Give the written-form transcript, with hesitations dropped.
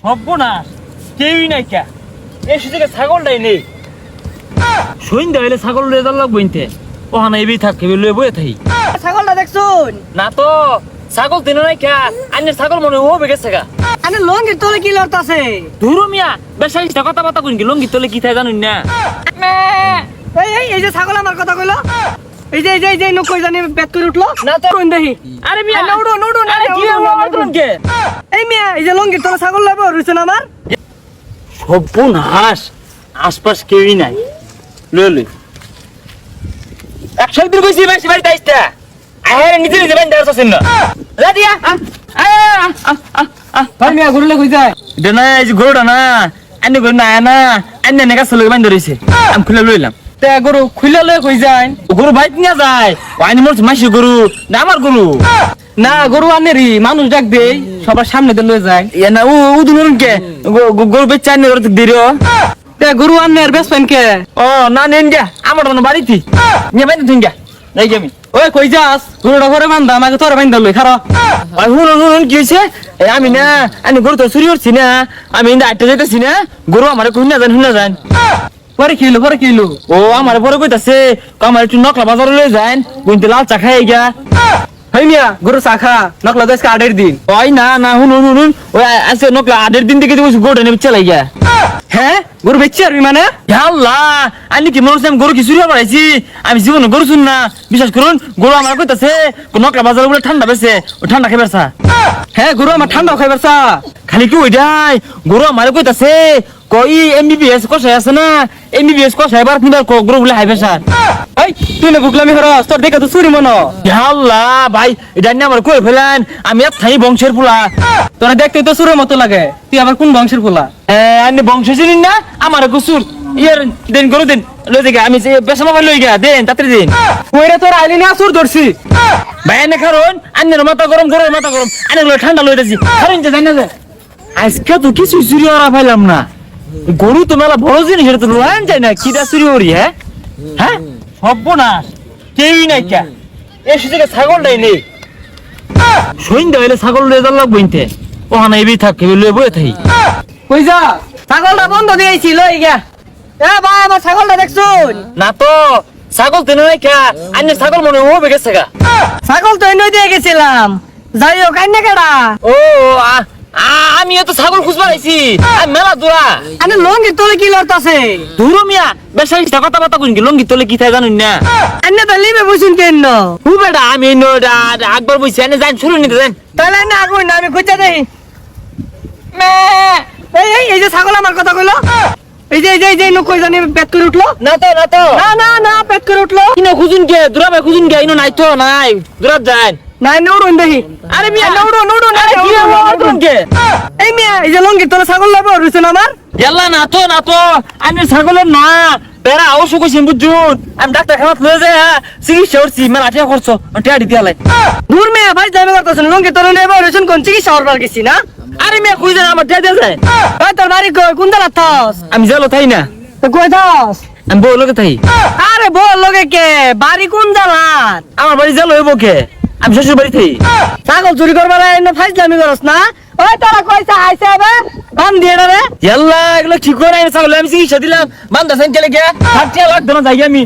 সর্বনাশ, কেউই নাই কে এই সুযোগে ছাগলটাই নেই। সন্ধ্যা হইলে ছাগল লয়ে যাওয়ার লাগবো ইনতে। ওখানে এবি থাকবে লয়ে বয়ে থাকি। ছাগলটা দেখছুন না তো ছাগল দিন নাই কে আন্যের ছাগল মনে হবে গেছে গা। আরে লঙ্গির তলে কি লড়তাছে? ধুরু মিয়া বেশা কথা বার্তা কইন কি লঙ্গি তলে কি থাকে জানুন না। এই যে ছাগল আমার কথা কইলো, এই যে এই যে নকই জানি পেট করে উঠলো না তো কোন দেখি। আরে মিয়া নড়ো নড়ো না আরে কি হলো কে? এই মিয়া এই যে লঙ্গির তলে ছাগল লাইবো রইছেন আমার। সর্বনাশ, আশপাশ কেউই নাই। লয়ে লই 100 দিন কইছি বেশি বাড়ি তাইস্তা আরে নিজে নিজে বান্ধা আছেন না যা দিয়া ভাই মিয়া ঘুরলে কই যায়? এটা না এই যে গরুটা না আন্নে গরু না না আন্নে নেকা চলে বান্ধা রইছে। আমি খুলে লইলাম। তে গরু খুইলা লয়ে কই যায়? গরু বাইক নিয়ে যায়। আইনি মোর মাসি গরু না আমার গরু না গরু আনেরি মানুষ ডাক দেই সবার সামনে দিয়ে লয়ে যায়। এ না ও দুনুন কে গরু বেচা আন্নে ওর দিরো। তে গরু আনের বেশ পেন কে? ও না নেন গা আমার না বাড়িতে নিয়ে বাইন্ধা থুন গা নাই আমি। ওই কই যাস? গরুটা ঘরে বান্ধা আমাকে তোরে বান্ধা লই খারা। ওই হুন কি হইছে? আমি না আমি গরু তো চুরি করছি না। আমি ইন্দা আটটা যাইতেছি না গরু আমার কই না জান। পরে কিলো ও আমার পরে কইতাছে আমার একটু নকলা বাজারে লয়ে যান কইতে লাল চা খাই গা। হাই মিয়া গরু চাখা নকলা দেশকে আডের দিন। ওই না না হুন ওই আছে নকলা আদের দিন থেকে তুই গরু নেবে চালাই গা। হ্যাঁ গরু বেচছি আরবি মানে? আল্লাহ আনি কি মনে হচ্ছে আমি গরু কি চুরি বাড়াইছি? আমি জীবনে গরু শুন না। বিশ্বাস করুন গরু আমার কইতাছে নকলা বাজারে বলে ঠান্ডা বেছে ও ঠান্ডা খাইবার চা। হ্যাঁ গরু আমার ঠান্ডা খাইবার চা। খালি কি ওইটাই গরু আমার কইতাছে কই এমবিবিএস কষাই আছে না এমবিবিএস কষাই বার নিবার গরু বলে হাইবে স্যার। এই তুই না বুকলামি হরস তোর দেখে তো চুরি মনো। আল্লাহ ভাই এটা নিয়ে আমার কই ফেলেন আমি এক থাই বংশের পোলা। তোরা দেখতে তো চুরের মতো লাগে, তুই আবার কোন বংশের পোলা? আপনি বংশ চিনি না আমার কুসুর ইয়ার দেন গরু দেন লই দেখে আমি বেসা মোবাইল লই গা দেন তাড়াতাড়ি দিন। কইরা তোর আইলি না চুর ধরছি। ভাই এনে কারণ আন্নের মাথা গরম গরুর মাথা গরম আনে লই ঠান্ডা লই দিছি কারণ যে জানা যায় আজকে তো কিছু চুরি করা পাইলাম না। গরু তো মেলা বড় জিনিস এটা তো লাইন যায় না কিটা চুরি করি। হ্যাঁ হ্যাঁ সর্বনাশ, কেউই নাই কে এই সুযোগে ছাগলটাই নেই। সন্ধ্যা হইলে ছাগল লয়ে যাওয়ার লাগবো ইনতে। ওখানে এবি থাকবে লয়ে বয়ে থাকি। কই যা? ছাগলটা বন্ধ দিয়েছি লই গা। এ ভাই আমার ছাগলটা দেখছুন? না তো ছাগল তেনে নাই কে আন্নের ছাগল মনে হবে গেছে গা। ছাগল তো এনে দিয়ে গেছিলাম, যাই হোক আইনে কেডা? ও আমি এত ছাগল খুঁজবা আইছি মেলা দূরা। আরে লঙ্গির তলে কি লড়তাছে? ধুরু মিয়া বেশা কথা বার্তা কইন কি লঙ্গি তলে কি থাকে জানুন না। আইনে তো লিবে বসুন কেন? হু বেটা আমি আকবর বইছি এনে যান শুরু নিতে যান। তাহলে না আগুন না আমি খুঁজে দেখি। এই যে ছাগল আমার কথা কইলো, এই যে নকই জানি পেট করে উঠলো না তো না পেট করে উঠলো। কিনা খুঁজুন কে দূরা ভাই খুঁজুন কে ইনো নাই তো নাই দূরাত যান। নাই নড়ুন দেখি। আরে মিয়া নড়ুন আরে কি হলো কে? এই মিয়া এই যে লঙ্গির তলে ছাগল লাইবো রইছেন আমার। ইয়াল্লা না তো আমি ছাগলের না বেড়া অবশ্য কইছেন বুঝুন আমি ডাক্তার খানাত লয়ে যায় চিকিৎসা করছি মেলা টিয়া করছো টিয়া দিতে আলাই। দূর মিয়া ভাই যাবে করতেছেন লঙ্গির তলে লাইবো রইছেন কোন চিকিৎসা করবার গেছি না? আরে মিয়া কই যান আমার টিয়া দিয়ে যায়। ভাই তোর বাড়ি কই কোন দালাত থাস? আমি জালো তাই না তো কই থাস? আমি বউ লোকে তাই। আরে বল লগে কে বাড়ি কোন দালাত? আমার বাড়ি জালো হইব কে আমি শ্বশুর বাড়ি থাই। ছাগল চুরি করবার এনে ফাইজলামি করস না? ওই তোরা কইছা আইছে হবে বান দিয়ে রে। ইয়াল্লা এগুলো ঠিক করে ছাগল আমি চিকিৎসা দিলাম বান্ধা সাইন চলে গিয়া 60 লাখ ধরে যাই আমি।